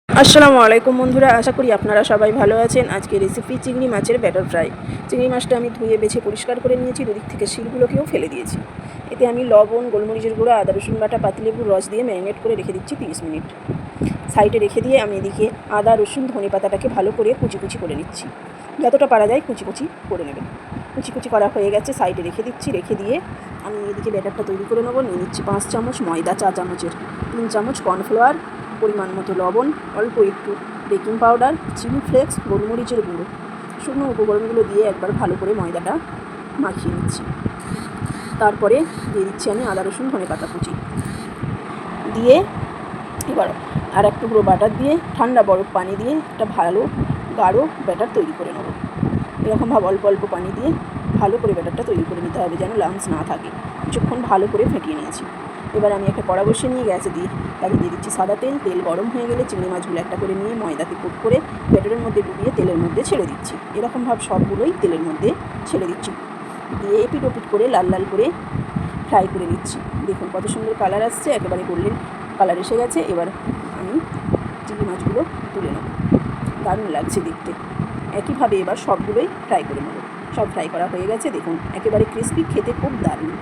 আসসালামু আলাইকুম বন্ধুরা, আশা করি আপনারা সবাই ভালো আছেন। আজকে রেসিপি চিংড়ি মাছের ব্যাটার ফ্রাই। চিংড়ি মাছটা আমি ধুয়ে বেছে পরিষ্কার করে নিয়েছি, দুদিক থেকে শিলগুলোকেও ফেলে দিয়েছি। এতে আমি লবণ, গোলমরিচের গুঁড়া, আদা রসুন বাটা, পাতিলেবুর রস দিয়ে ম্যারিনেট করে রেখে দিচ্ছি 30 মিনিট। সাইডে রেখে দিয়ে আমি এদিকে আদা রসুন ধনে পাতাটাকে ভালো করে কুচি কুচি করে নিচ্ছি। যতটা পারা যায় কুচি কুচি করে নেবেন। কুচি কুচি করা হয়ে গেছে, সাইডে রেখে দিচ্ছি। রেখে দিয়ে আমি এদিকে ব্যাটারটা তৈরি করে নেবো। নিয়ে নিচ্ছি 5 চামচ ময়দা, চা চামচের 3 চামচ কর্নফ্লাওয়ার, পরিমাণ মতো লবণ, অল্প একটু বেকিং পাউডার, চিলি ফ্লেক্স, গোলমরিচের গুঁড়ো, শুকনো উপকরণগুলো দিয়ে একবার ভালো করে ময়দাটা মাখিয়ে নিচ্ছি। তারপরে দিয়ে দিচ্ছি আমি আদা রসুন ধনে পাতা কুচি দিয়ে এবার আর এক টুকরো বাটার দিয়ে ঠান্ডা বরফ পানি দিয়ে একটা ভালো গাঢ় ব্যাটার তৈরি করে নেব। এরকমভাবে অল্প অল্প পানি দিয়ে ভালো করে ব্যাটারটা তৈরি করে নিতে হবে, যেন লাম্পস না থাকে। কিছুক্ষণ ভালো করে ফেটিয়ে নিয়েছি। এবার আমি একটা কড়া বসিয়ে নিয়ে গ্যাসে দিয়ে তাতে দিয়ে দিচ্ছি সাদা তেল। তেল গরম হয়ে গেলে চিংড়ি মাছগুলো একটা করে নিয়ে ময়দাতে কোট করে ব্যাটারের মধ্যে ডুবিয়ে তেলের মধ্যে ছেড়ে দিচ্ছি। এরকমভাবে সবগুলোই তেলের মধ্যে ছেড়ে দিচ্ছি, দিয়ে এপিট ওপিট করে লাল লাল করে ফ্রাই করে নিচ্ছি। দেখুন কত সুন্দর কালার আসছে, একেবারে গোল্ডেন কালার এসে গেছে। এবার আমি চিংড়ি মাছগুলো তুলে নেব। দারুণ লাগছে দেখতে। একইভাবে এবার সবগুলোই ফ্রাই করে নেব। সব ফ্রাই করা হয়ে গেছে, দেখুন একেবারে ক্রিস্পি, খেতে খুব দারুণ।